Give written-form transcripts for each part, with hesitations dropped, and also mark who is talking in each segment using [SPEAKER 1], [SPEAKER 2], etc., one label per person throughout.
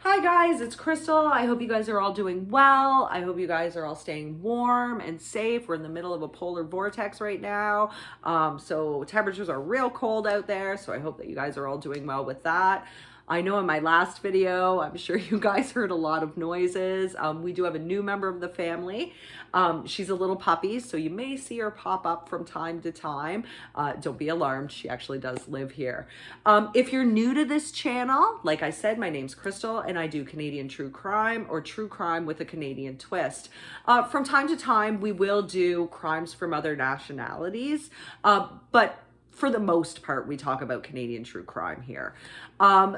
[SPEAKER 1] Hi guys, it's Crystal. I hope you guys are all doing well. I hope you guys are all staying warm and safe. We're in the middle of a polar vortex right now. So temperatures are real cold out there. So I hope that you guys are all doing well with that. I know in my last video, I'm sure you guys heard a lot of noises. We do have a new member of the family. She's a little puppy, so you may see her pop up from time to time. Don't be alarmed, she actually does live here. If you're new to this channel, like I said, my name's Crystal and I do Canadian true crime or true crime with a Canadian twist. From time to time, we will do crimes from other nationalities, but for the most part, we talk about Canadian true crime here.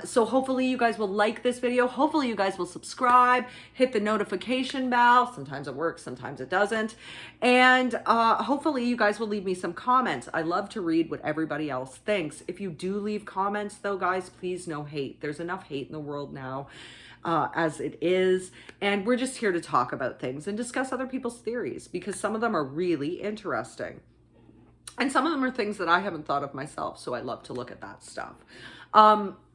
[SPEAKER 1] So hopefully you guys will like this video. Hopefully you guys will subscribe, hit the notification bell. Sometimes it works, sometimes it doesn't. And hopefully you guys will leave me some comments. I love to read what everybody else thinks. If you do leave comments though, guys, please no hate. There's enough hate in the world now. As it is, and we're just here to talk about things and discuss other people's theories because some of them are really interesting. And some of them are things that I haven't thought of myself, so I love to look at that stuff.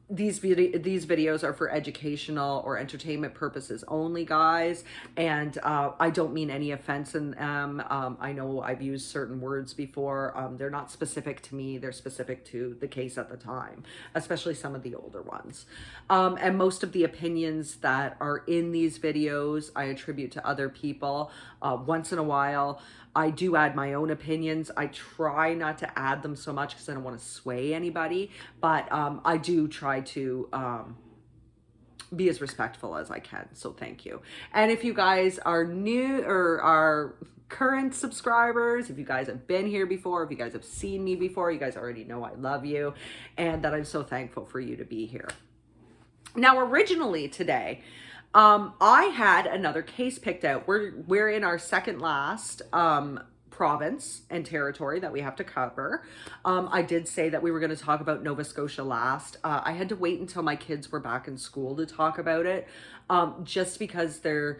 [SPEAKER 1] These videos are for educational or entertainment purposes only, guys, and I don't mean any offense in them. I know I've used certain words before. They're not specific to me. They're specific to the case at the time, especially some of the older ones. And most of the opinions that are in these videos, I attribute to other people. Once in a while, I do add my own opinions. I try not to add them so much because I don't want to sway anybody, but I do try to be as respectful as I can. So thank you. And if you guys are new or are current subscribers, if you guys have been here before, if you guys have seen me before, you guys already know I love you and that I'm so thankful for you to be here. Now, originally today, I had another case picked out. We're in our second last province and territory that we have to cover. I did say that we were going to talk about Nova Scotia last. I had to wait until my kids were back in school to talk about it, just because there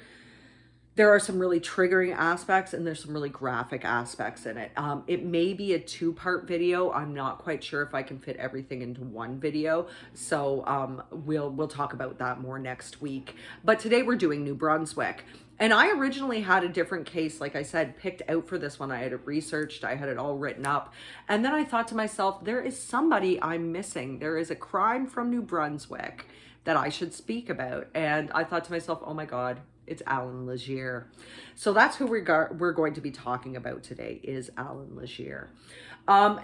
[SPEAKER 1] are some really triggering aspects and there's some really graphic aspects in it. It may be a two-part video. I'm not quite sure if I can fit everything into one video. So we'll talk about that more next week. But today we're doing New Brunswick. And I originally had a different case, like I said, picked out for this one. I had it researched, I had it all written up. And then I thought to myself, there is somebody I'm missing. There is a crime from New Brunswick that I should speak about. And I thought to myself, oh my God, it's Allan Legere. So that's who we're going to be talking about today, is Allan Legere.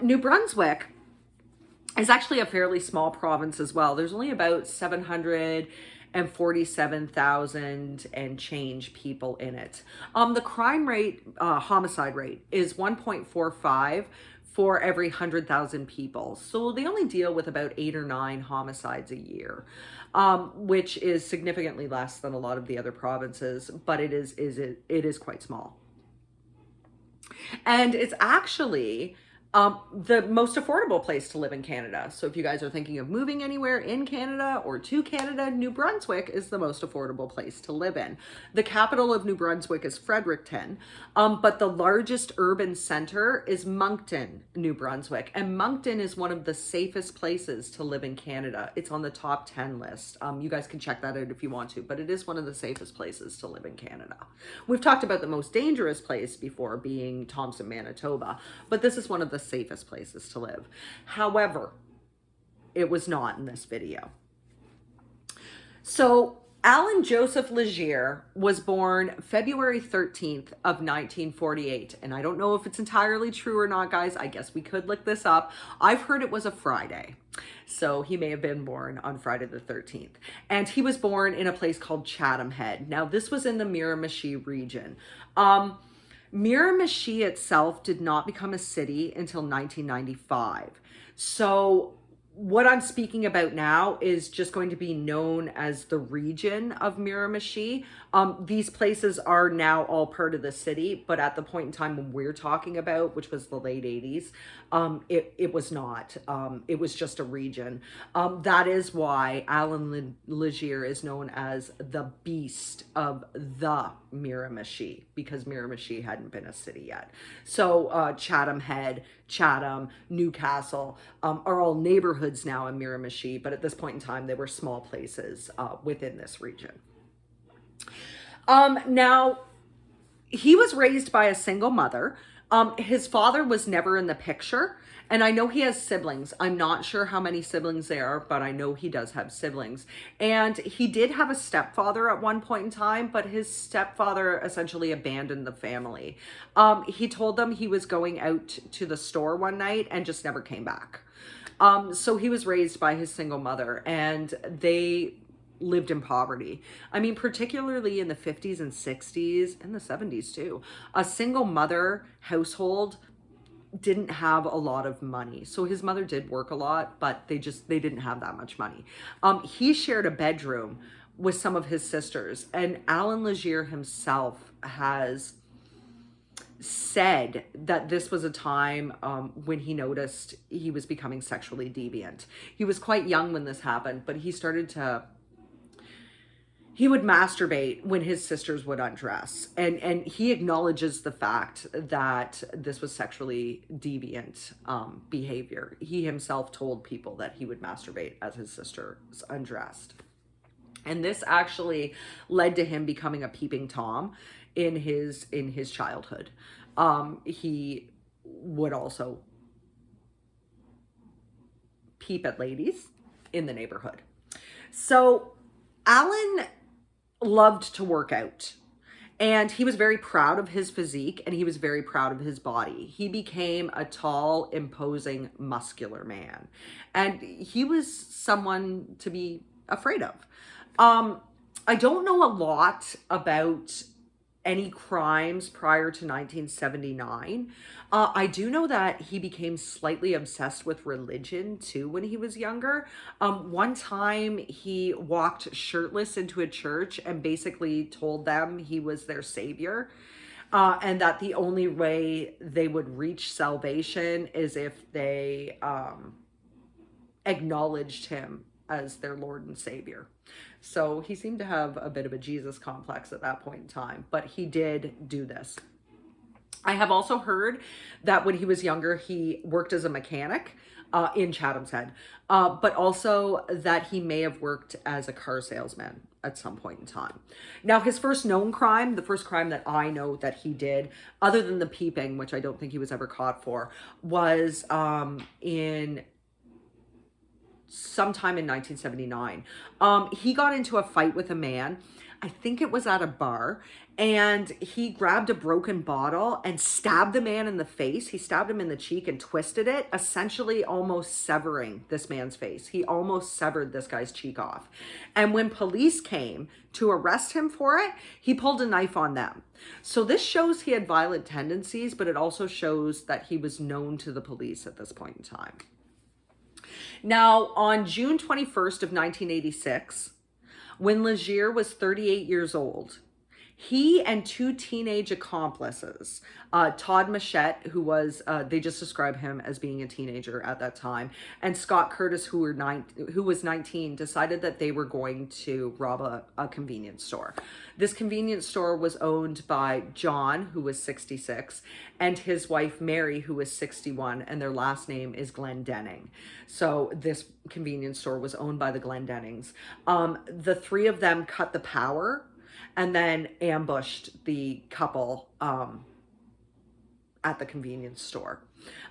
[SPEAKER 1] New Brunswick is actually a fairly small province as well. There's only about 747,000 and change people in it. The crime rate, homicide rate, is 1.45 for every 100,000 people. So they only deal with about 8 or 9 homicides a year, which is significantly less than a lot of the other provinces, but it is quite small. And it's actually the most affordable place to live in Canada. So if you guys are thinking of moving anywhere in Canada or to Canada, New Brunswick is the most affordable place to live in. The capital of New Brunswick is Fredericton, but the largest urban center is Moncton, New Brunswick. And Moncton is one of the safest places to live in Canada. It's on the top 10 list. You guys can check that out if you want to, but it is one of the safest places to live in Canada. We've talked about the most dangerous place before being Thompson, Manitoba, but this is one of the safest places to live. However, it was not in this video. So Allan Joseph Legere was born February 13th of 1948. And I don't know if it's entirely true or not, guys. I guess we could look this up. I've heard it was a Friday. So he may have been born on Friday the 13th. And he was born in a place called Chatham Head. Now, this was in the Miramichi region. Miramichi itself did not become a city until 1995. So what I'm speaking about now is just going to be known as the region of Miramichi. These places are now all part of the city, but at the point in time when we're talking about, which was the late 80s, it was not. It was just a region. That is why Allan Legere is known as the Beast of the Miramichi, because Miramichi hadn't been a city yet. So Chatham Head Chatham, Newcastle, are all neighborhoods now in Miramichi, but at this point in time, they were small places within this region. Now, he was raised by a single mother. His father was never in the picture. And I know he has siblings. I'm not sure how many siblings there are, but I know he does have siblings. And he did have a stepfather at one point in time, but his stepfather essentially abandoned the family. He told them he was going out to the store one night and just never came back. So he was raised by his single mother, and they lived in poverty. I mean, particularly in the 50s and 60s and the 70s too. A single mother household didn't have a lot of money. So his mother did work a lot, but they didn't have that much money. He shared a bedroom with some of his sisters, and Allan Legere himself has said that this was a time when he noticed he was becoming sexually deviant. He was quite young when this happened, but he would masturbate when his sisters would undress. And he acknowledges the fact that this was sexually deviant behavior. He himself told people that he would masturbate as his sisters undressed. And this actually led to him becoming a peeping Tom in his childhood. He would also peep at ladies in the neighborhood. So Allan loved to work out, and he was very proud of his physique, and he was very proud of his body. He became a tall, imposing, muscular man, and he was someone to be afraid of. I don't know a lot about any crimes prior to 1979. I do know that he became slightly obsessed with religion too when he was younger. One time he walked shirtless into a church and basically told them he was their savior, and that the only way they would reach salvation is if they acknowledged him as their Lord and Savior. So he seemed to have a bit of a Jesus complex at that point in time, but he did do this. I have also heard that when he was younger, he worked as a mechanic in Chatham's Head, but also that he may have worked as a car salesman at some point in time. Now, his first known crime, the first crime that I know that he did, other than the peeping, which I don't think he was ever caught for, was in sometime in 1979. He got into a fight with a man. I think it was at a bar, and he grabbed a broken bottle and stabbed the man in the face. He stabbed him in the cheek and twisted it, essentially almost severing this man's face. He almost severed this guy's cheek off. And when police came to arrest him for it, he pulled a knife on them. So this shows he had violent tendencies, but it also shows that he was known to the police at this point in time. Now, on June 21st of 1986, when Legere was 38 years old, he and two teenage accomplices, Todd Machette, who was, they just describe him as being a teenager at that time, and Scott Curtis, who was 19, decided that they were going to rob a convenience store. This convenience store was owned by John, who was 66, and his wife, Mary, who was 61, and their last name is Glendenning. So this convenience store was owned by the Glendennings. The three of them cut the power and then ambushed the couple at the convenience store.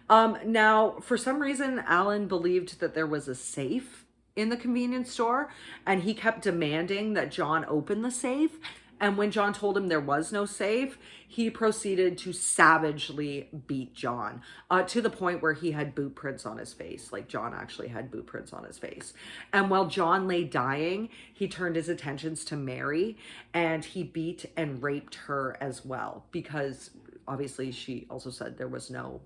[SPEAKER 1] Now, for some reason, Allan believed that there was a safe in the convenience store, and he kept demanding that John open the safe. And when John told him there was no safe, he proceeded to savagely beat John to the point where he had boot prints on his face. Like, John actually had boot prints on his face. And while John lay dying, he turned his attentions to Mary, and he beat and raped her as well, because obviously she also said there was no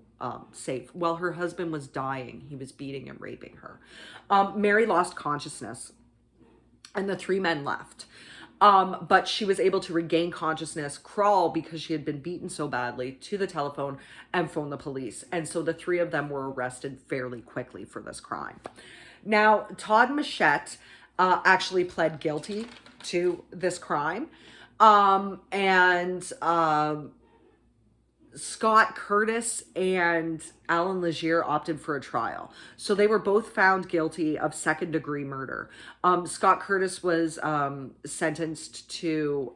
[SPEAKER 1] safe. While her husband was dying, he was beating and raping her. Mary lost consciousness, and the three men left. But she was able to regain consciousness, crawl because she had been beaten so badly, to the telephone and phone the police. And so the three of them were arrested fairly quickly for this crime. Now, Todd Machette actually pled guilty to this crime. Scott Curtis and Allan Legere opted for a trial. So they were both found guilty of second-degree murder. Scott Curtis was sentenced to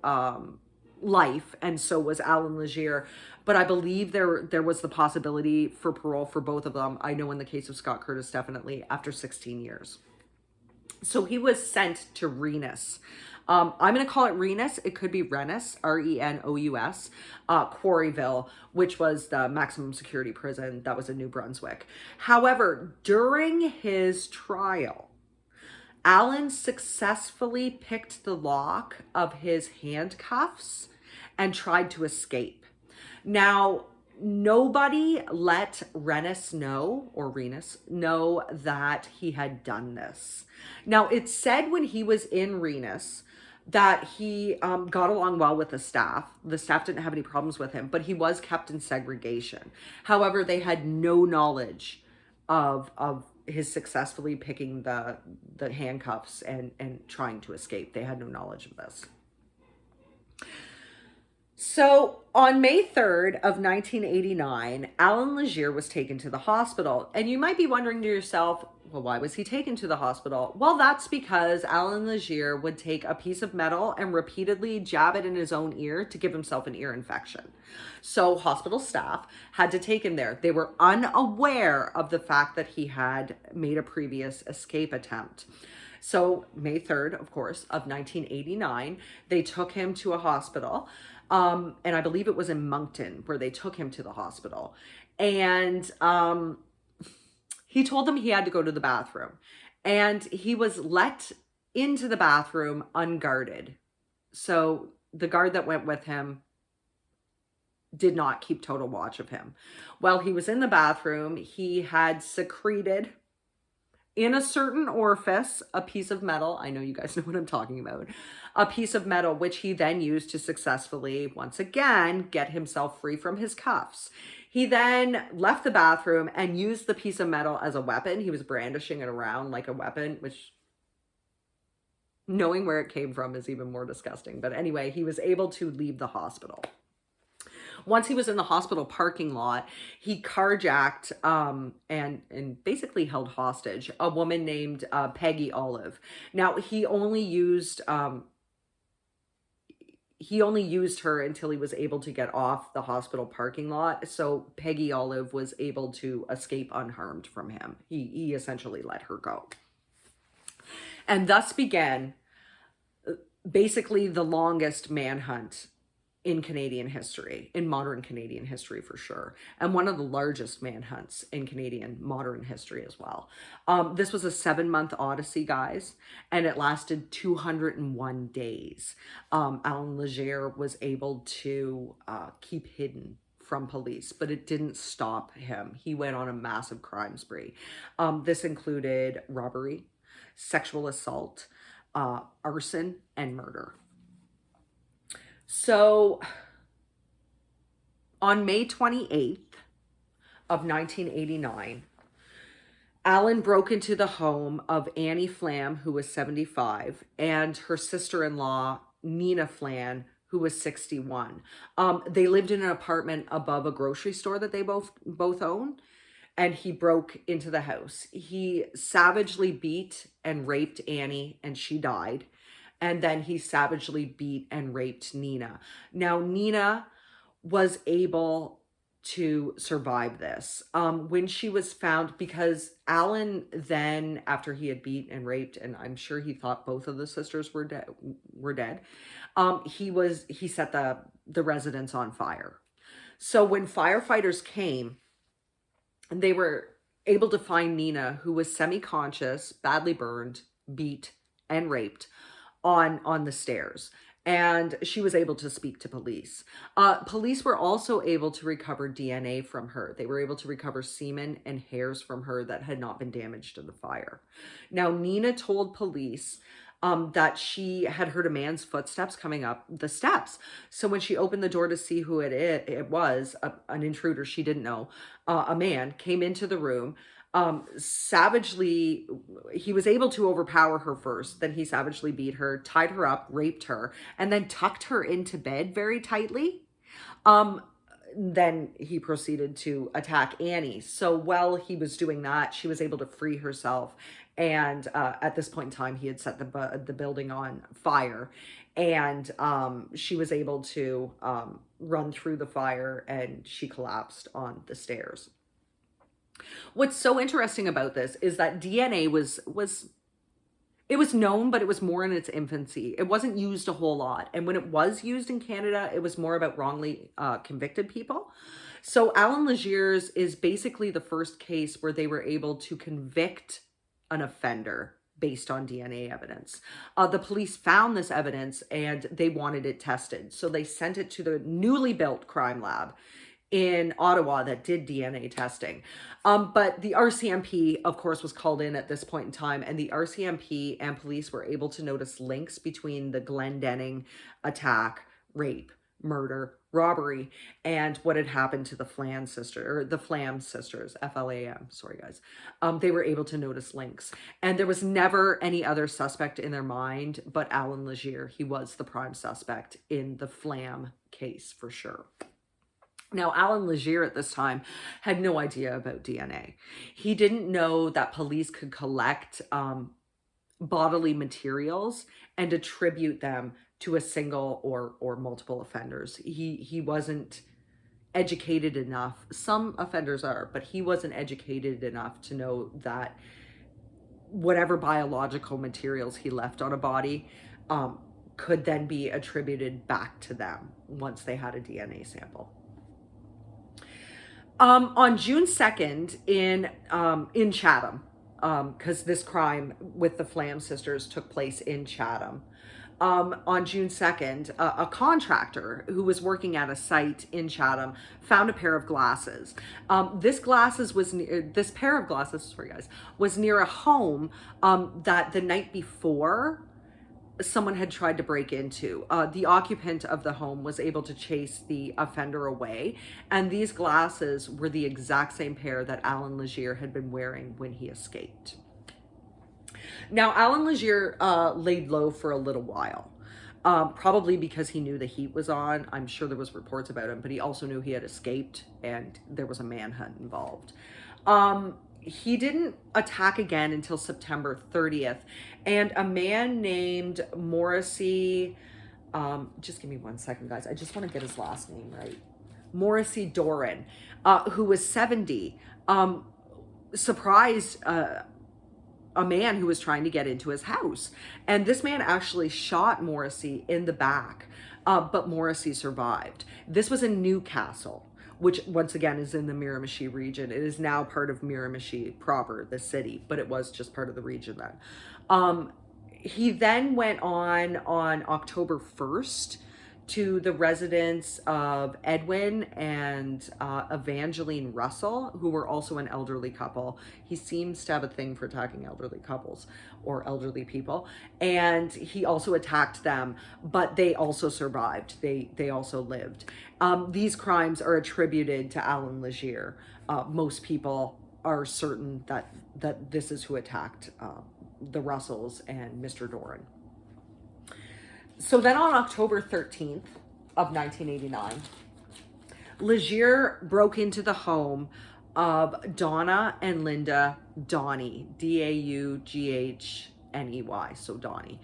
[SPEAKER 1] life, and so was Allan Legere. But I believe there was the possibility for parole for both of them. I know in the case of Scott Curtis, definitely after 16 years. So he was sent to Renous. I'm going to call it Renous. It could be Renous, Renous, Quarryville, which was the maximum security prison that was in New Brunswick. However, during his trial, Allan successfully picked the lock of his handcuffs and tried to escape. Now, nobody let Renous know that he had done this. Now, it's said when he was in Renous that he got along well with the staff. The staff didn't have any problems with him, but he was kept in segregation. However, they had no knowledge of his successfully picking the handcuffs and trying to escape. They had no knowledge of this. So on May 3rd of 1989, Allan Legere was taken to the hospital. And you might be wondering to yourself, well, why was he taken to the hospital? Well, that's because Allan Legere would take a piece of metal and repeatedly jab it in his own ear to give himself an ear infection. So hospital staff had to take him there. They were unaware of the fact that he had made a previous escape attempt. So May 3rd, of course, of 1989, they took him to a hospital. And I believe it was in Moncton where they took him to the hospital. And he told them he had to go to the bathroom. And he was let into the bathroom unguarded. So the guard that went with him did not keep total watch of him. While he was in the bathroom, he had secreted in a certain orifice a piece of metal. I know you guys know what I'm talking about. A piece of metal, which he then used to successfully, once again, get himself free from his cuffs. He then left the bathroom and used the piece of metal as a weapon. He was brandishing it around like a weapon, which, knowing where it came from, is even more disgusting. But anyway, he was able to leave the hospital. Once he was in the hospital parking lot, he carjacked and basically held hostage a woman named Peggy Olive. Now, he only used her until he was able to get off the hospital parking lot. So Peggy Olive was able to escape unharmed from him. He essentially let her go. And thus began basically the longest manhunt in Canadian history, in modern Canadian history for sure, and one of the largest manhunts in Canadian modern history as well. This was a 7-month odyssey, guys, and it lasted 201 days. Allan Legere was able to keep hidden from police, but it didn't stop him. He went on a massive crime spree. This included robbery, sexual assault, arson, and murder. So on May 28th of 1989, Allan broke into the home of Annie Flam, who was 75, and her sister-in-law, Nina Flan, who was 61. They lived in an apartment above a grocery store that they both own, and he broke into the house. He savagely beat and raped Annie, and she died. And then he savagely beat and raped Nina. Now, Nina was able to survive this. When she was found, because Allan then, after he had beat and raped, and I'm sure he thought both of the sisters were dead, he set the residence on fire. So when firefighters came, they were able to find Nina, who was semi-conscious, badly burned, beat, and raped, on the stairs, and she was able to speak to police. Police were also able to recover DNA from her. They were able to recover semen and hairs from her that had not been damaged in the fire. Now, Nina told police that she had heard a man's footsteps coming up the steps. So when she opened the door to see who it was, an intruder she didn't know, a man came into the room. Savagely, he was able to overpower her first. Then he savagely beat her, tied her up, raped her, and then tucked her into bed very tightly. then he proceeded to attack Annie. So while he was doing that, she was able to free herself. And at this point in time, he had set the building on fire. And she was able to run through the fire, and she collapsed on the stairs. What's so interesting about this is that DNA was it was known, but it was more in its infancy. It wasn't used a whole lot. And when it was used in Canada, it was more about wrongly convicted people. So Allan Legere's is basically the first case where they were able to convict an offender based on DNA evidence. The police found this evidence and they wanted it tested. So they sent it to the newly built crime lab in Ottawa that did DNA testing. But the RCMP, of course, was called in at this point in time, and the RCMP and police were able to notice links between the Glendenning attack, rape, murder, robbery, and what had happened to the Flam sisters, F-L-A-M, sorry guys. They were able to notice links. And there was never any other suspect in their mind but Allan Legere. He was the prime suspect in the Flam case for sure. Now, Allan Legere at this time had no idea about DNA. He didn't know that police could collect bodily materials and attribute them to a single or multiple offenders. He wasn't educated enough. Some offenders are, but he wasn't educated enough to know that whatever biological materials he left on a body could then be attributed back to them once they had a DNA sample. On June 2nd in Chatham, because this crime with the Flam sisters took place in Chatham. On June 2nd, a contractor who was working at a site in Chatham found a pair of glasses. This pair of glasses, sorry guys, was near a home that the night before someone had tried to break into. The occupant of the home was able to chase the offender away, and these glasses were the exact same pair that Allan Legere had been wearing when he escaped. Now, Allan Legere laid low for a little while, probably because he knew the heat was on. I'm sure there was reports about him, but he also knew he had escaped and there was a manhunt involved. He didn't attack again until September 30th. And a man named Morrissey, just give me 1 second, guys. I just want to get his last name right. Morrissey Doran, who was 70, surprised a man who was trying to get into his house. And this man actually shot Morrissey in the back, but Morrissey survived. This was in Newcastle, which once again is in the Miramichi region. It is now part of Miramichi proper, the city, but it was just part of the region then. He then went on October 1st to the residence of Edwin and Evangeline Russell, who were also an elderly couple. He seems to have a thing for attacking elderly couples or elderly people. And he also attacked them, but they also survived. They also lived. These crimes are attributed to Allan Legere. Most people are certain that this is who attacked the Russells and Mr. Doran. So then on October 13th of 1989, Legere broke into the home of Donna and Linda Daughney, DaughneY, so Donnie.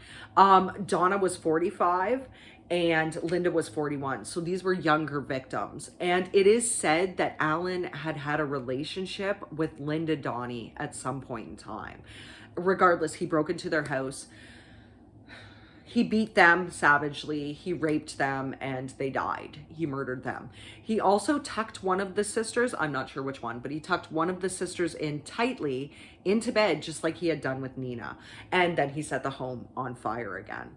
[SPEAKER 1] Donna was 45 and Linda was 41. So these were younger victims. And it is said that Allan had a relationship with Linda Daughney at some point in time. Regardless, he broke into their house. He beat them savagely, he raped them, and they died. He murdered them. He also tucked one of the sisters, I'm not sure which one, but he tucked one of the sisters in tightly into bed, just like he had done with Nina. And then he set the home on fire again.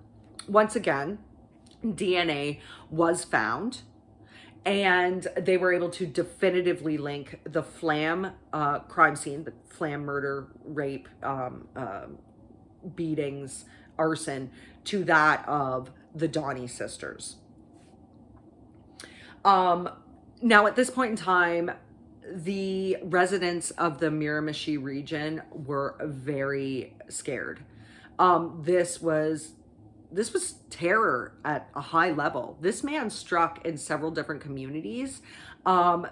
[SPEAKER 1] Once again, DNA was found, and they were able to definitively link the Flam crime scene, the Flam murder, rape, beatings, arson, to that of the Daughney sisters. Now, at this point in time, the residents of the Miramichi region were very scared. This was terror at a high level. This man struck in several different communities.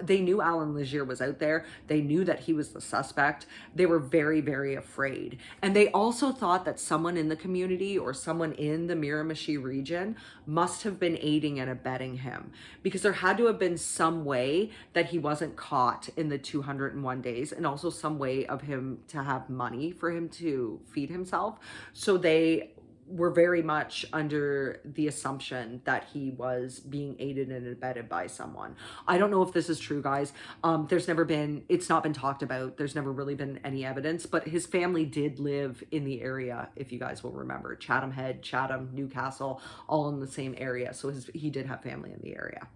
[SPEAKER 1] They knew Allan Legere was out there. They knew that he was the suspect. They were very, very afraid. And they also thought that someone in the community or someone in the Miramichi region must have been aiding and abetting him, because there had to have been some way that he wasn't caught in the 201 days, and also some way of him to have money for him to feed himself. So they were very much under the assumption that he was being aided and abetted by someone. I don't know if this is true, guys. It's not been talked about. There's never really been any evidence, but his family did live in the area, if you guys will remember. Chatham Head, Chatham, Newcastle, all in the same area. So he did have family in the area.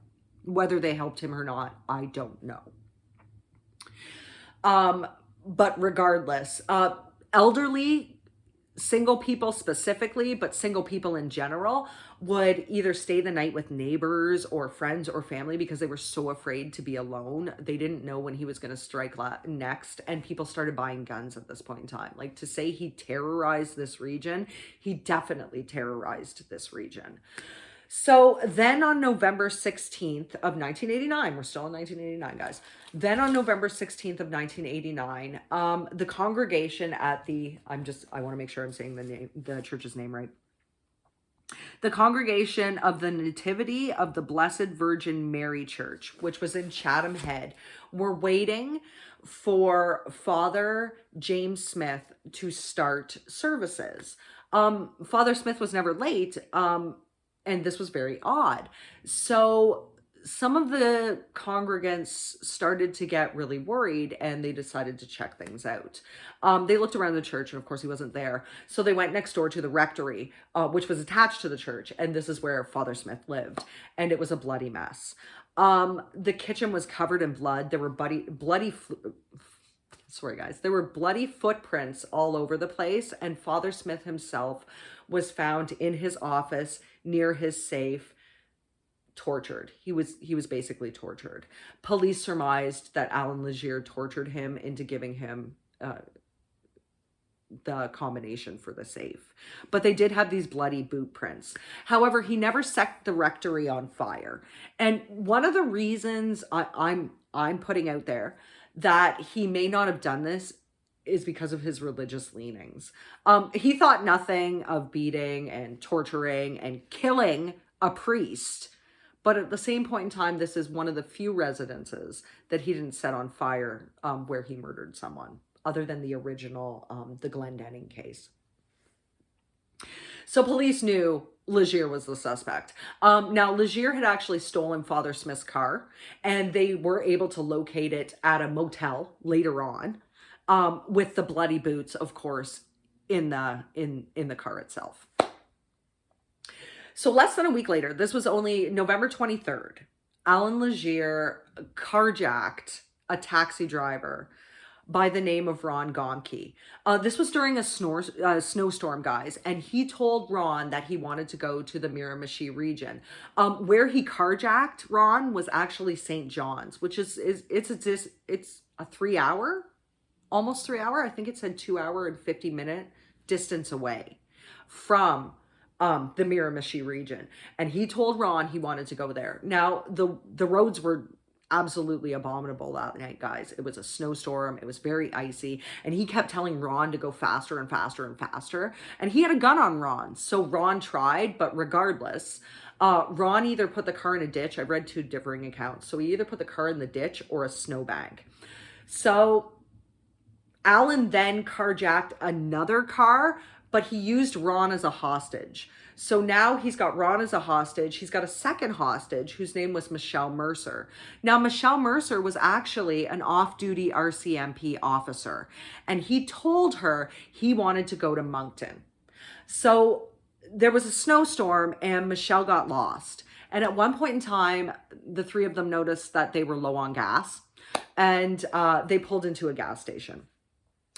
[SPEAKER 1] Whether they helped him or not, I don't know. But regardless, elderly, single people specifically, but single people in general, would either stay the night with neighbors or friends or family because they were so afraid to be alone. They didn't know when he was going to strike next, and people started buying guns at this point in time. Like, to say he terrorized this region, he definitely terrorized this region. So then on November 16th of 1989, we're still in 1989, guys. Then on November 16th of 1989, the congregation at I want to make sure I'm saying the church's name right. The Congregation of the Nativity of the Blessed Virgin Mary Church, which was in Chatham Head, were waiting for Father James Smith to start services. Father Smith was never late, and this was very odd. So some of the congregants started to get really worried, and they decided to check things out. They looked around the church, and of course he wasn't there. So they went next door to the rectory, which was attached to the church. And this is where Father Smith lived. And it was a bloody mess. The kitchen was covered in blood. There were there were bloody footprints all over the place. And Father Smith himself was found in his office near his safe, tortured. He was basically tortured. Police surmised that Allan Legere tortured him into giving him the combination for the safe. But they did have these bloody boot prints. However, he never set the rectory on fire. And one of the reasons I'm putting out there that he may not have done this is because of his religious leanings. He thought nothing of beating and torturing and killing a priest. But at the same point in time, this is one of the few residences that he didn't set on fire where he murdered someone, other than the original, the Glendenning case. So police knew Legere was the suspect. Now, Legere had actually stolen Father Smith's car, and they were able to locate it at a motel later on, with the bloody boots, of course, in the car itself. So less than a week later, this was only November 23rd, Allan Legere carjacked a taxi driver by the name of Ron Gomke. This was during a snowstorm, guys, and he told Ron that he wanted to go to the Miramichi region. Where he carjacked Ron was actually St. John's, which is a 3 hour, almost 3 hour. I think it said 2 hour and 50-minute distance away from the Miramichi region. And he told Ron he wanted to go there. Now, the roads were absolutely abominable that night, guys. It was a snowstorm. It was very icy. And he kept telling Ron to go faster and faster and faster. And he had a gun on Ron. So Ron tried, but regardless, Ron either put the car in a ditch. I've read two differing accounts. So he either put the car in the ditch or a snowbank. So Allan then carjacked another car, but he used Ron as a hostage. So now he's got Ron as a hostage. He's got a second hostage whose name was Michelle Mercer. Now, Michelle Mercer was actually an off-duty RCMP officer, and he told her he wanted to go to Moncton. So there was a snowstorm, and Michelle got lost. And at one point in time, the three of them noticed that they were low on gas, and they pulled into a gas station.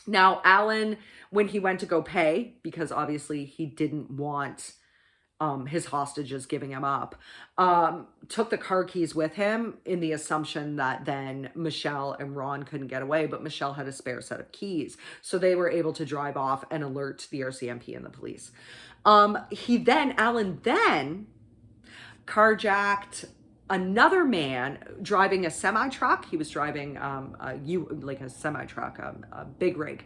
[SPEAKER 1] Now, Allan, when he went to go pay, because obviously he didn't want his hostages giving him up, took the car keys with him in the assumption that then Michelle and Ron couldn't get away, but Michelle had a spare set of keys. So they were able to drive off and alert the RCMP and the police. Allan then carjacked another man driving a semi-truck. He was driving like a semi-truck, a big rig.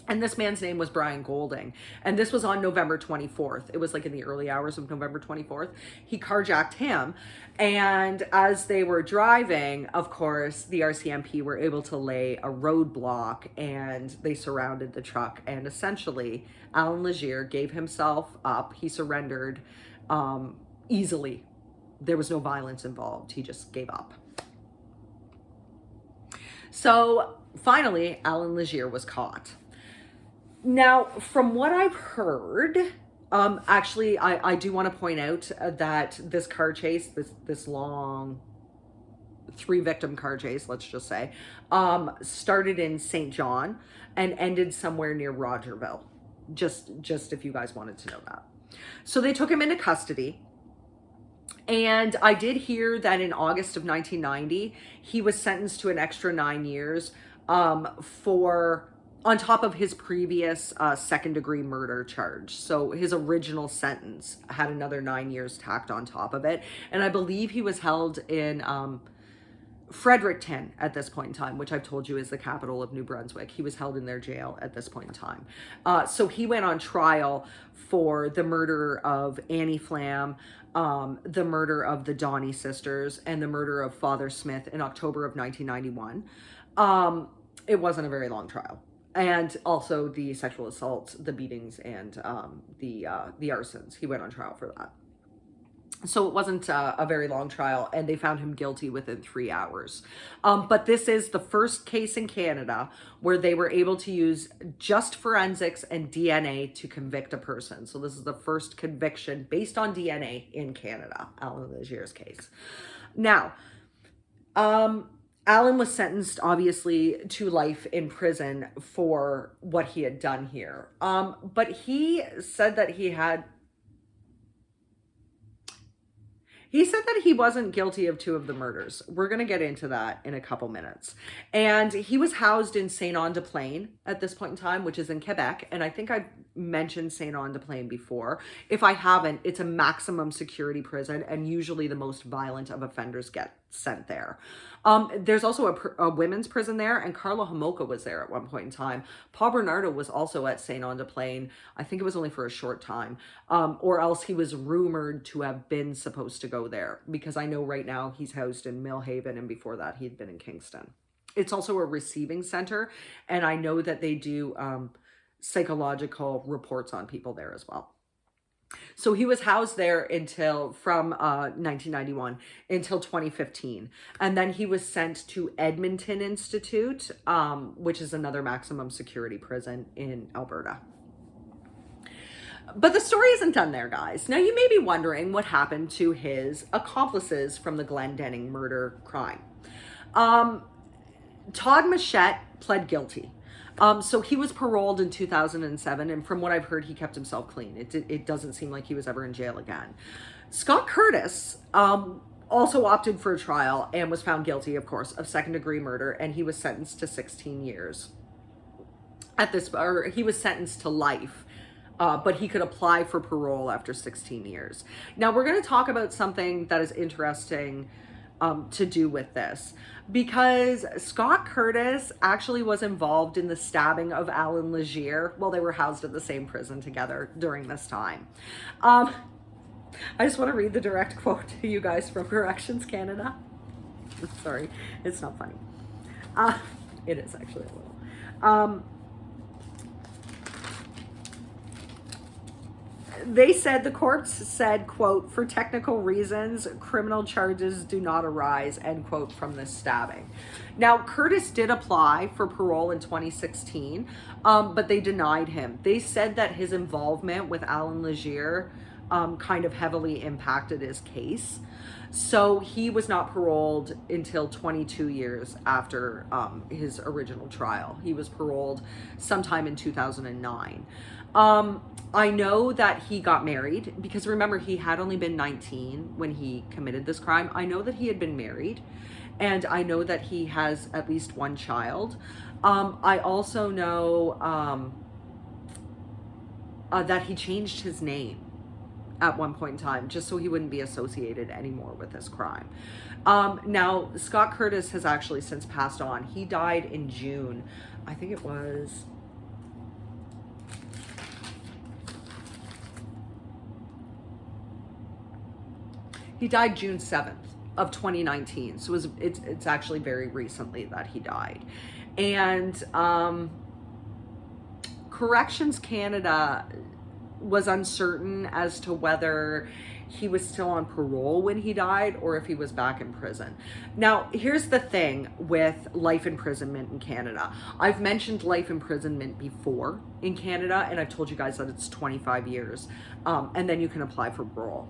[SPEAKER 1] And this man's name was Brian Golding. And this was on November 24th. It was like in the early hours of November 24th. He carjacked him. And as they were driving, of course, the RCMP were able to lay a roadblock and they surrounded the truck. And essentially, Allan Legere gave himself up. He surrendered easily. There was no violence involved. He just gave up. So finally, Allan Legere was caught. Now, from what I've heard, actually, I do want to point out that this car chase, this long 3-victim car chase, let's just say, started in St. John and ended somewhere near Rogerville. Just if you guys wanted to know that. So they took him into custody. And I did hear that in August of 1990, he was sentenced to an extra 9 years on top of his previous second-degree murder charge. So his original sentence had another 9 years tacked on top of it. And I believe he was held in Fredericton at this point in time, which I've told you is the capital of New Brunswick. He was held in their jail at this point in time. So he went on trial for the murder of Annie Flam, the murder of the Donnie sisters, and the murder of Father Smith in October of 1991. It wasn't a very long trial. And also the sexual assaults, the beatings, and the arsons. He went on trial for that. So it wasn't a very long trial, and they found him guilty within 3 hours. But this is the first case in Canada where they were able to use just forensics and DNA to convict a person. So this is the first conviction based on DNA in Canada, Allan Legere's case. Now, Allan was sentenced, obviously, to life in prison for what he had done here. But he said that he wasn't guilty of 2 of the murders. We're going to get into that in a couple minutes. And he was housed in Saint-Anne-de-Plaine at this point in time, which is in Quebec. And I think I've mentioned Saint-Anne-de-Plaine before. If I haven't, it's a maximum security prison, and usually the most violent of offenders get sent there. There's also a women's prison there, and Carla Homolka was there at one point in time. Paul Bernardo was also at Saint-Anne-de-Plaine. I think it was only for a short time, or else he was rumored to have been supposed to go there, because I know right now he's housed in Millhaven, and before that he'd been in Kingston. It's also a receiving center, and I know that they do psychological reports on people there as well. So he was housed there from 1991 until 2015. And then he was sent to Edmonton Institute, which is another maximum security prison in Alberta. But the story isn't done there, guys. Now, you may be wondering what happened to his accomplices from the Glendenning murder crime. Todd Machette pled guilty. So he was paroled in 2007, and from what I've heard, he kept himself clean. It doesn't seem like he was ever in jail again. Scott Curtis also opted for a trial and was found guilty, of course, of second-degree murder, and he was sentenced to 16 years. He was sentenced to life, but he could apply for parole after 16 years. Now, we're going to talk about something that is interesting to do with this, because Scott Curtis actually was involved in the stabbing of Allan Legere while they were housed at the same prison together during this time. I just want to read the direct quote to you guys from Corrections Canada. Sorry, it's not funny. It is actually a little. They said, the courts said, quote, "For technical reasons, criminal charges do not arise," end quote, from this stabbing. Now, Curtis did apply for parole in 2016, but they denied him. They said that his involvement with Allan Legere kind of heavily impacted his case. So he was not paroled until 22 years after his original trial. He was paroled sometime in 2009. I know that he got married because remember, he had only been 19 when he committed this crime. I know that he had been married, and I know that he has at least one child. I also know that he changed his name at one point in time just so he wouldn't be associated anymore with this crime. Now, Scott Curtis has actually since passed on. He died in June. I think it was... He died June 7th of 2019. So it's actually very recently that he died. And Corrections Canada was uncertain as to whether he was still on parole when he died or if he was back in prison. Now, here's the thing with life imprisonment in Canada. I've mentioned life imprisonment before in Canada, and I've told you guys that it's 25 years. And then you can apply for parole.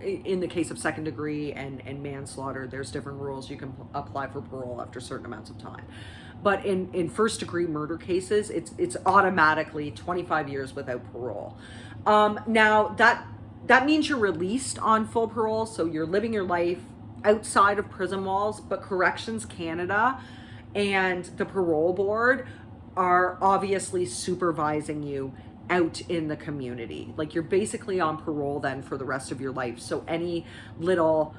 [SPEAKER 1] In the case of second degree and manslaughter, there's different rules. You can apply for parole after certain amounts of time. But in first degree murder cases, it's automatically 25 years without parole. Now that means you're released on full parole, so you're living your life outside of prison walls, but Corrections Canada and the parole board are obviously supervising you out in the community. Like, you're basically on parole then for the rest of your life. So any little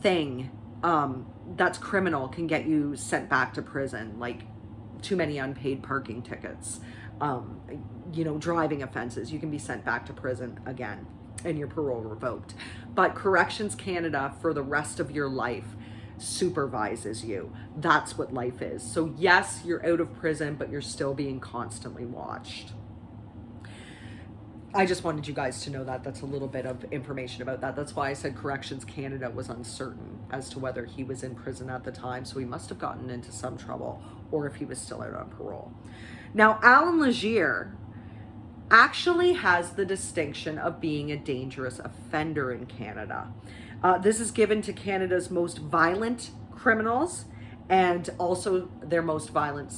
[SPEAKER 1] thing that's criminal can get you sent back to prison, like too many unpaid parking tickets, driving offenses. You can be sent back to prison again and your parole revoked. But Corrections Canada for the rest of your life supervises you. That's what life is. So yes, you're out of prison, but you're still being constantly watched. I just wanted you guys to know that. That's a little bit of information about that. That's why I said Corrections Canada was uncertain as to whether he was in prison at the time. So he must have gotten into some trouble, or if he was still out on parole. Now, Allan Legere actually has the distinction of being a dangerous offender in Canada. This is given to Canada's most violent criminals and also their most violent,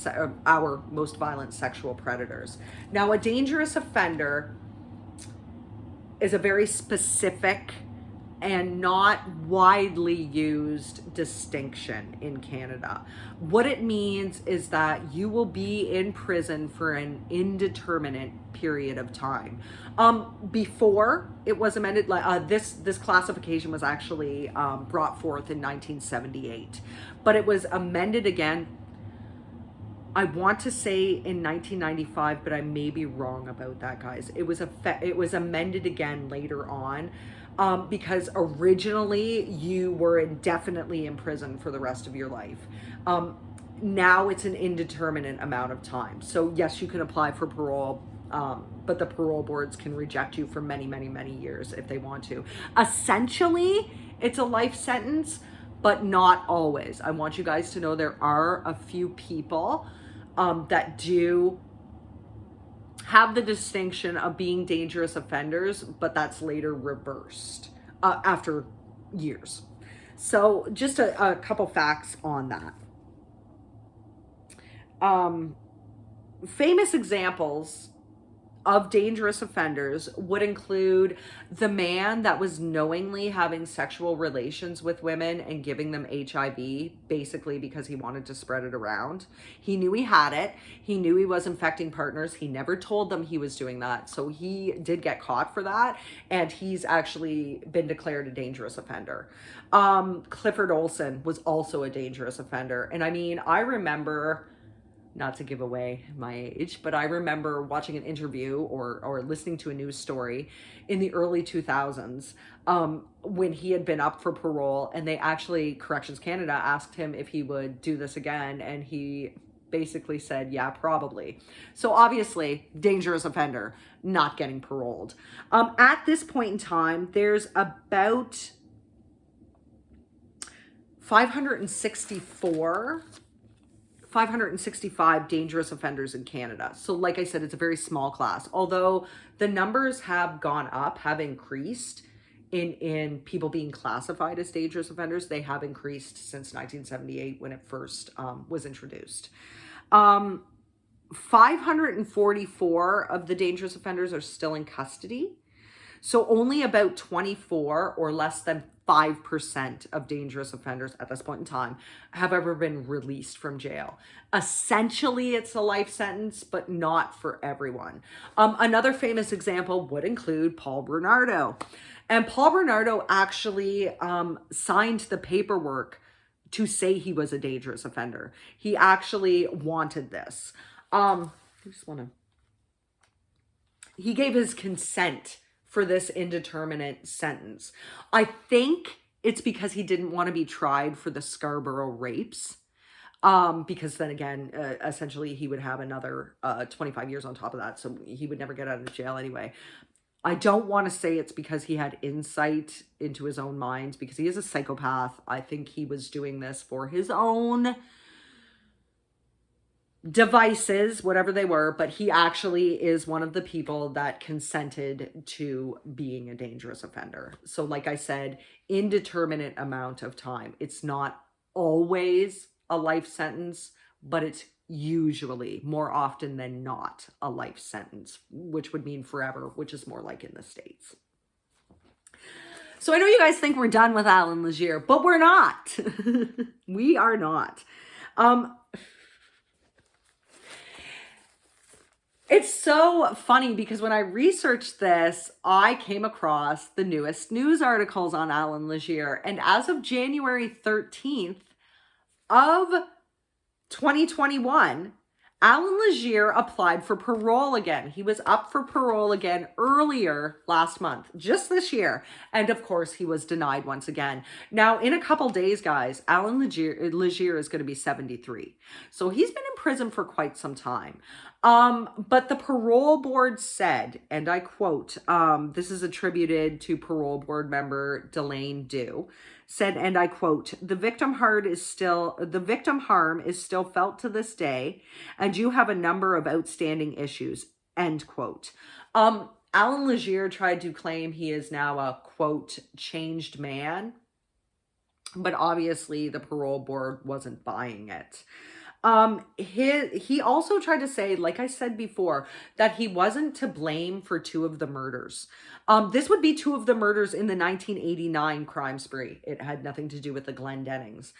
[SPEAKER 1] our most violent sexual predators. Now, a dangerous offender is a very specific and not widely used distinction in Canada. What it means is that you will be in prison for an indeterminate period of time. Before it was amended, this classification was actually brought forth in 1978, but it was amended again, I want to say in 1995, but I may be wrong about that, guys. It was amended again later on. Because originally you were indefinitely in prison for the rest of your life. Now it's an indeterminate amount of time. So yes, you can apply for parole, but the parole boards can reject you for many, many, many years if they want to. Essentially, it's a life sentence, but not always. I want you guys to know there are a few people that do have the distinction of being dangerous offenders, but that's later reversed after years. So just a couple facts on that. Famous examples of dangerous offenders would include the man that was knowingly having sexual relations with women and giving them HIV, basically because he wanted to spread it around. He knew he had it. He knew he was infecting partners. He never told them he was doing that. So he did get caught for that. And he's actually been declared a dangerous offender. Clifford Olson was also a dangerous offender. And I mean, I remember, not to give away my age, but I remember watching an interview or listening to a news story in the early 2000s when he had been up for parole, and they actually, Corrections Canada asked him if he would do this again, and he basically said, yeah, probably. So obviously, dangerous offender, not getting paroled. At this point in time, there's about 565 dangerous offenders in Canada. So like I said, it's a very small class. Although the numbers have gone up, have increased in people being classified as dangerous offenders. They have increased since 1978 when it first was introduced. 544 of the dangerous offenders are still in custody. So only about 24 or less than 5% of dangerous offenders at this point in time have ever been released from jail. Essentially, it's a life sentence, but not for everyone. Another famous example would include Paul Bernardo. And Paul Bernardo actually signed the paperwork to say he was a dangerous offender. He actually wanted this. He gave his consent for this indeterminate sentence. I think it's because he didn't want to be tried for the Scarborough rapes. Because then again, essentially he would have another 25 years on top of that. So he would never get out of jail anyway. I don't want to say it's because he had insight into his own mind, because he is a psychopath. I think he was doing this for his own devices, whatever they were, but he actually is one of the people that consented to being a dangerous offender. So like I said, indeterminate amount of time. It's not always a life sentence, but it's usually, more often than not, a life sentence, which would mean forever, which is more like in the States. So I know you guys think we're done with Allan Legere, but we're not. We are not. It's so funny because when I researched this, I came across the newest news articles on Allan Legere. And as of January 13th of 2021, Allan Legere applied for parole again. He was up for parole again earlier last month, just this year. And of course, he was denied once again. Now, in a couple days, guys, Allan Legere is going to be 73. So he's been in prison for quite some time. But the parole board said, and I quote, this is attributed to parole board member Delane Dew, said, and I quote, the victim harm is still felt to this day, and you have a number of outstanding issues, end quote. Allan Legere tried to claim he is now a, quote, changed man, but obviously the parole board wasn't buying it. He also tried to say, like I said before, that he wasn't to blame for 2 of the murders. This would be 2 of the murders in the 1989 crime spree. It had nothing to do with the Glendennings.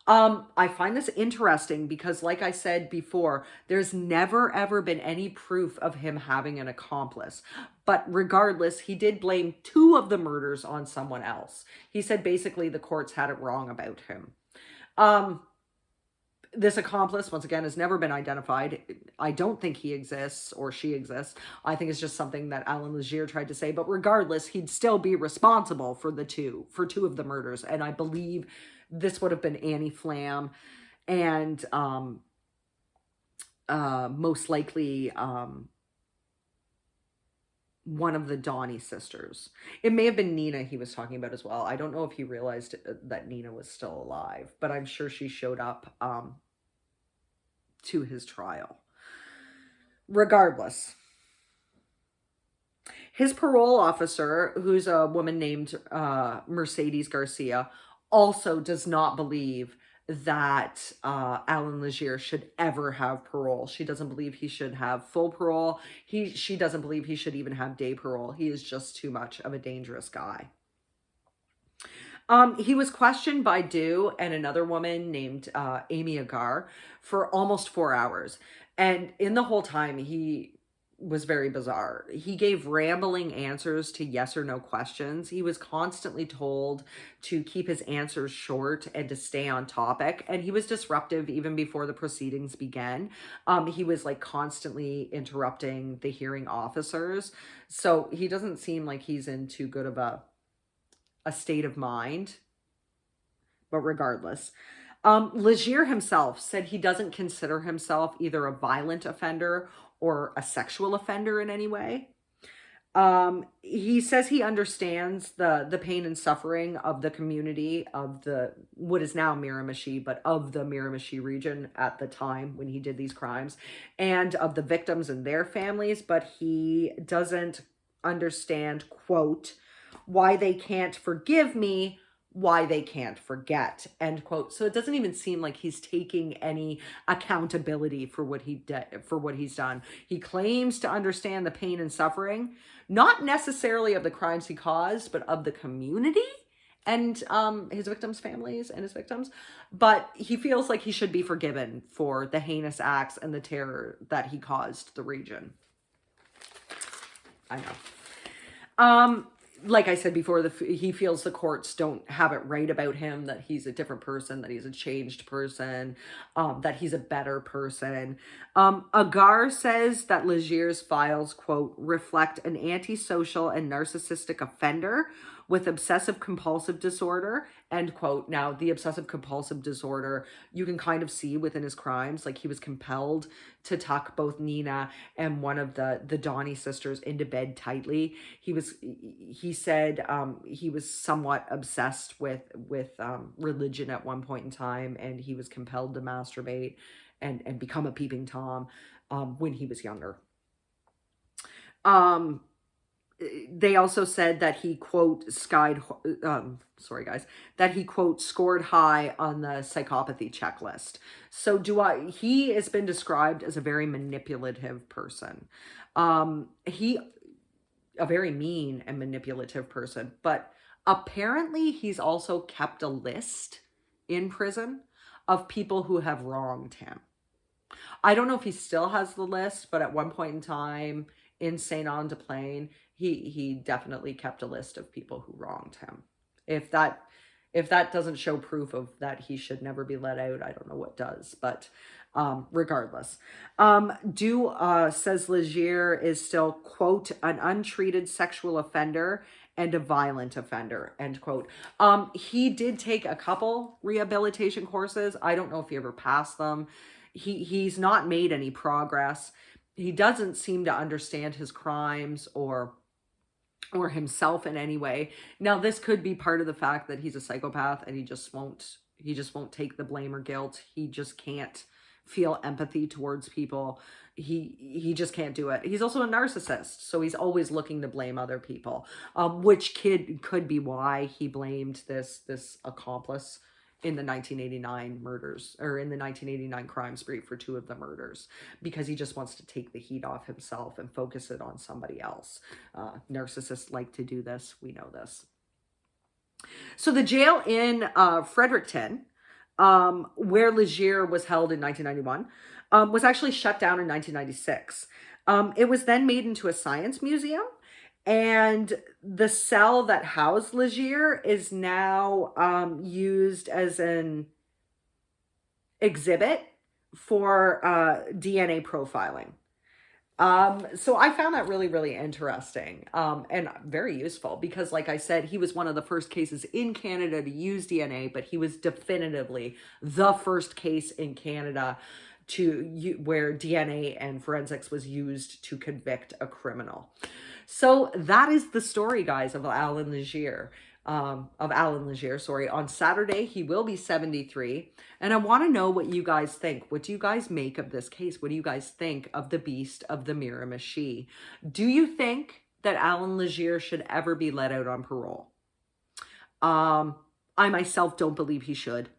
[SPEAKER 1] I find this interesting because, like I said before, there's never ever been any proof of him having an accomplice. But regardless, he did blame 2 of the murders on someone else. He said basically the courts had it wrong about him. This accomplice, once again, has never been identified. I don't think he exists or she exists. I think it's just something that Allan Legere tried to say. But regardless, he'd still be responsible for 2 of the murders. And I believe this would have been Annie Flam and most likely one of the Donnie sisters. It may have been Nina he was talking about as well. I don't know if he realized that Nina was still alive, but I'm sure she showed up to his trial. Regardless, his parole officer, who's a woman named Mercedes Garcia, also does not believe that Allan Legere should ever have parole. She doesn't believe he should have full parole. She doesn't believe he should even have day parole. He is just too much of a dangerous guy. He was questioned by Dew and another woman named Amy Agar for almost 4 hours. And in the whole time, he was very bizarre. He gave rambling answers to yes or no questions. He was constantly told to keep his answers short and to stay on topic. And he was disruptive even before the proceedings began. He was like constantly interrupting the hearing officers. So he doesn't seem like he's in too good of a state of mind. But regardless, Legere himself said he doesn't consider himself either a violent offender or a sexual offender in any way. He says he understands the pain and suffering of the community of what is now Miramichi, but of the Miramichi region at the time when he did these crimes, and of the victims and their families, but he doesn't understand, quote, why they can't forgive me why they can't forget, end quote. So it doesn't even seem like he's taking any accountability for what he's done. He claims to understand the pain and suffering, not necessarily of the crimes he caused, but of the community and his victims' families and his victims. But he feels like he should be forgiven for the heinous acts and the terror that he caused the region. I know. Like I said before, he feels the courts don't have it right about him, that he's a different person, that he's a changed person, that he's a better person. Agar says that Legere's files, quote, reflect an antisocial and narcissistic offender with obsessive compulsive disorder, end quote. Now, the obsessive compulsive disorder, you can kind of see within his crimes, like he was compelled to tuck both Nina and one of the Donnie sisters into bed tightly. He said he was somewhat obsessed with religion at one point in time, and he was compelled to masturbate and become a peeping Tom when he was younger. They also said that he, quote, that he, quote, scored high on the psychopathy checklist. So he has been described as a very manipulative person. A very mean and manipulative person, but apparently he's also kept a list in prison of people who have wronged him. I don't know if he still has the list, but at one point in time in Saint-Anne-de-Plaine, he definitely kept a list of people who wronged him. If that doesn't show proof of that he should never be let out, I don't know what does. But regardless, says Legere is still, quote, an untreated sexual offender and a violent offender, end quote. He did take a couple rehabilitation courses. I don't know if he ever passed them. He's not made any progress. He doesn't seem to understand his crimes or himself in any way. Now, this could be part of the fact that he's a psychopath and he just won't take the blame or guilt. He just can't feel empathy towards people. He just can't do it. He's also a narcissist, so he's always looking to blame other people, which could be why he blamed this accomplice in the 1989 murders, or in the 1989 crime spree for 2 of the murders, because he just wants to take the heat off himself and focus it on somebody else. Narcissists like to do this. We know this. So the jail in Fredericton, where Legere was held in 1991, was actually shut down in 1996. It was then made into a science museum, and the cell that housed Legere is now used as an exhibit for DNA profiling. So I found that really, really interesting and very useful because, like I said, he was one of the first cases in Canada to use DNA, but he was definitively the first case in Canada where DNA and forensics was used to convict a criminal. So that is the story, guys, of Allan Legere. On Saturday, he will be 73. And I want to know what you guys think. What do you guys make of this case? What do you guys think of the beast of the Miramichi? Do you think that Allan Legere should ever be let out on parole? I myself don't believe he should.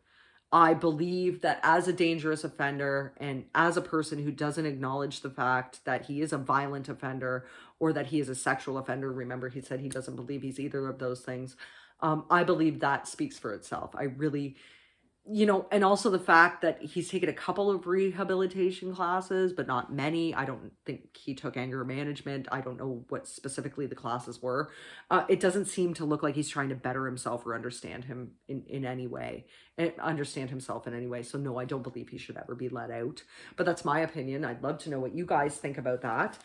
[SPEAKER 1] I believe that as a dangerous offender and as a person who doesn't acknowledge the fact that he is a violent offender or that he is a sexual offender, remember he said he doesn't believe he's either of those things, I believe that speaks for itself. I really, and also the fact that he's taken a couple of rehabilitation classes, but not many. I don't think he took anger management. I don't know what specifically the classes were. It doesn't seem to look like he's trying to better himself or understand him in any way, understand himself in any way. So no, I don't believe he should ever be let out, but that's my opinion. I'd love to know what you guys think about that.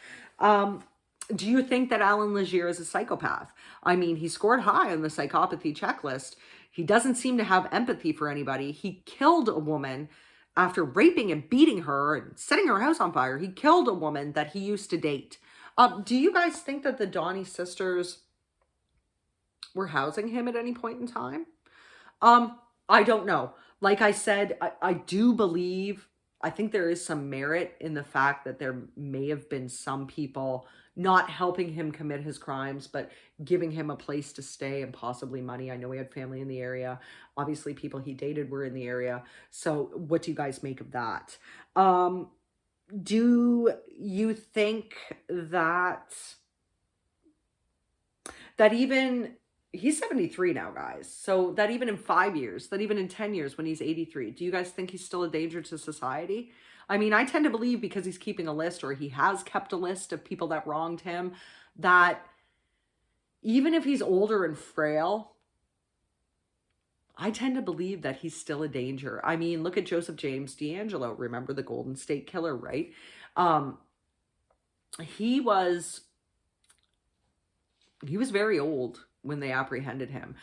[SPEAKER 1] Do you think that Allan Legere is a psychopath? I mean, he scored high on the psychopathy checklist. He doesn't seem to have empathy for anybody. He killed a woman after raping and beating her and setting her house on fire. He killed a woman that he used to date. Do you guys think that the Donnie sisters were housing him at any point in time? I don't know. Like I said, I do believe, I think there is some merit in the fact that there may have been some people not helping him commit his crimes, but giving him a place to stay and possibly money. I know he had family in the area. Obviously, people he dated were in the area. So what do you guys make of that? Do you think that even he's 73 now, guys, so that even in 5 years, that even in 10 years when he's 83, do you guys think he's still a danger to society? I mean, I tend to believe, because he's keeping a list, or he has kept a list of people that wronged him, that even if he's older and frail, I tend to believe that he's still a danger. I mean, look at Joseph James D'Angelo. Remember the Golden State Killer, right? He was very old when they apprehended him.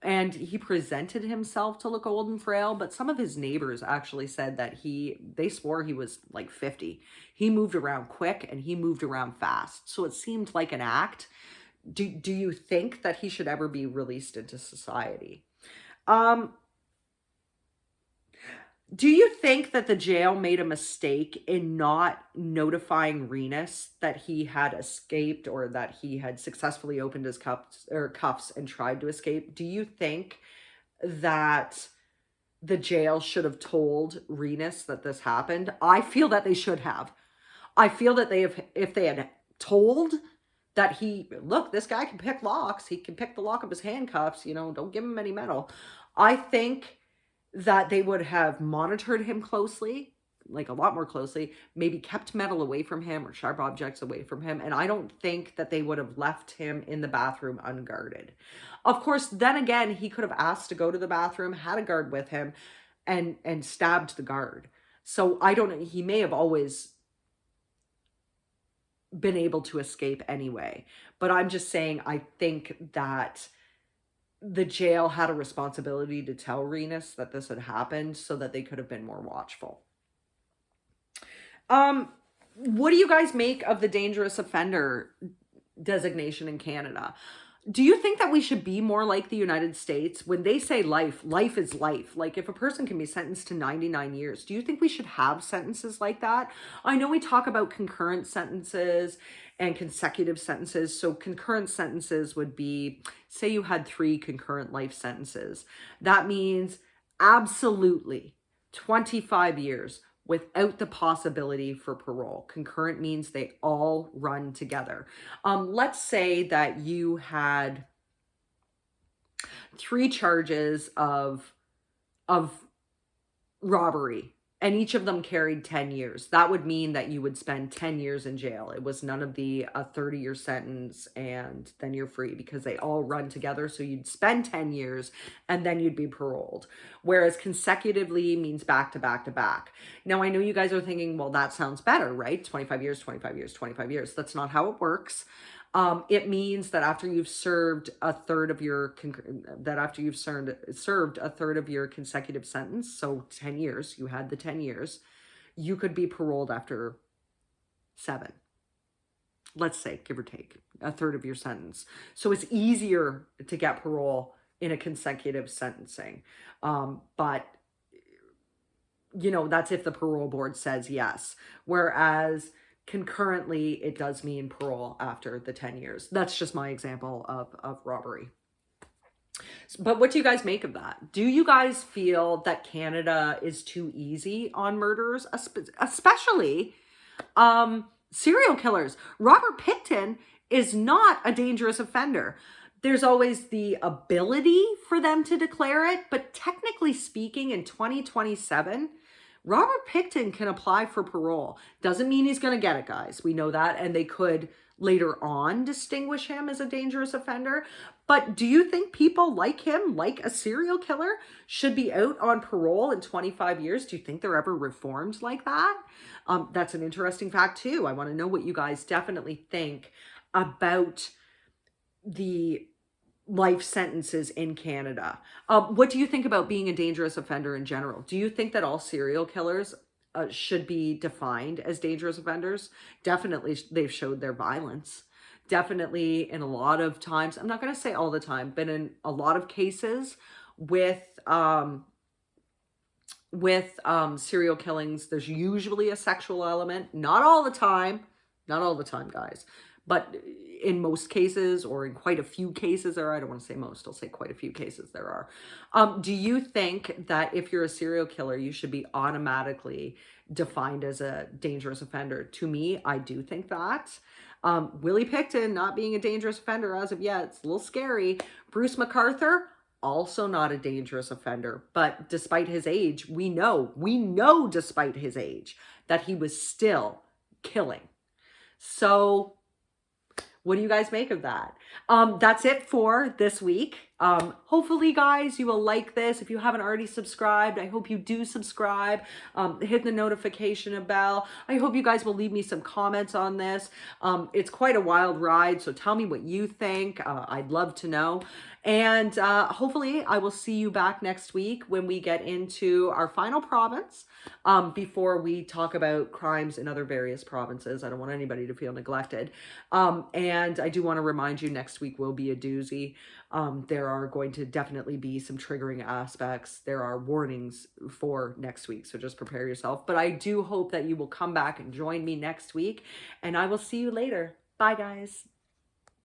[SPEAKER 1] And he presented himself to look old and frail, but some of his neighbors actually said that they swore he was like 50. He moved around quick and he moved around fast. So it seemed like an act. Do you think that he should ever be released into society? Do you think that the jail made a mistake in not notifying Renus that he had escaped, or that he had successfully opened his cuffs and tried to escape? Do you think that the jail should have told Renus that this happened? I feel that they should have. I feel that if they had told that look, this guy can pick locks. He can pick the lock of his handcuffs. Don't give him any metal. I think that they would have monitored him closely, like a lot more closely, maybe kept metal away from him or sharp objects away from him. And I don't think that they would have left him in the bathroom unguarded. Of course, then again, he could have asked to go to the bathroom, had a guard with him, and stabbed the guard. So I don't know. He may have always been able to escape anyway. But I'm just saying, I think that the jail had a responsibility to tell Renus that this had happened, so that they could have been more watchful. What do you guys make of the dangerous offender designation in Canada? Do you think that we should be more like the United States? When they say life is life. Like, if a person can be sentenced to 99 years, do you think we should have sentences like that? I know we talk about concurrent sentences and consecutive sentences. So concurrent sentences would be, say you had 3 concurrent life sentences. That means absolutely 25 years without the possibility for parole. Concurrent means they all run together. Let's say that you had 3 charges of robbery, and each of them carried 10 years. That would mean that you would spend 10 years in jail. It was none of the 30-year sentence and then you're free, because they all run together. So you'd spend 10 years and then you'd be paroled. Whereas consecutively means back to back to back. Now, I know you guys are thinking, well, that sounds better, right? 25 years, 25 years, 25 years. That's not how it works. It means that after you've served a third of your consecutive sentence, so 10 years, you had the 10 years, you could be paroled after 7. Let's say, give or take, a third of your sentence. So it's easier to get parole in a consecutive sentencing. But that's if the parole board says yes. Whereas concurrently, it does mean parole after the 10 years. That's just my example of robbery. But what do you guys make of that? Do you guys feel that Canada is too easy on murderers, especially serial killers? Robert Pickton is not a dangerous offender. There's always the ability for them to declare it, but technically speaking, in 2027, Robert Pickton can apply for parole. Doesn't mean he's going to get it, guys. We know that. And they could later on distinguish him as a dangerous offender. But do you think people like him, like a serial killer, should be out on parole in 25 years? Do you think they're ever reformed like that? That's an interesting fact too. I want to know what you guys definitely think about the life sentences in Canada. What do you think about being a dangerous offender in general? Do you think that all serial killers should be defined as dangerous offenders? Definitely, they've showed their violence. Definitely, in a lot of times, I'm not going to say all the time, but in a lot of cases with serial killings, there's usually a sexual element. Not all the time, guys. but in most cases, or in quite a few cases, or I don't want to say most, I'll say quite a few cases there are. Do you think that if you're a serial killer, you should be automatically defined as a dangerous offender? To me, I do think that. Willie Pickton not being a dangerous offender as of yet, it's a little scary. Bruce McArthur, also not a dangerous offender, but despite his age, we know despite his age that he was still killing. So what do you guys make of that? That's it for this week. Hopefully, guys, you will like this. If you haven't already subscribed, I hope you do subscribe. Hit the notification bell. I hope you guys will leave me some comments on this. It's quite a wild ride, so tell me what you think. I'd love to know. And hopefully, I will see you back next week when we get into our final province before we talk about crimes in other various provinces. I don't want anybody to feel neglected. And I do want to remind you, next week will be a doozy. There are going to definitely be some triggering aspects. There are warnings for next week, so just prepare yourself. But I do hope that you will come back and join me next week, and I will see you later. Bye, guys.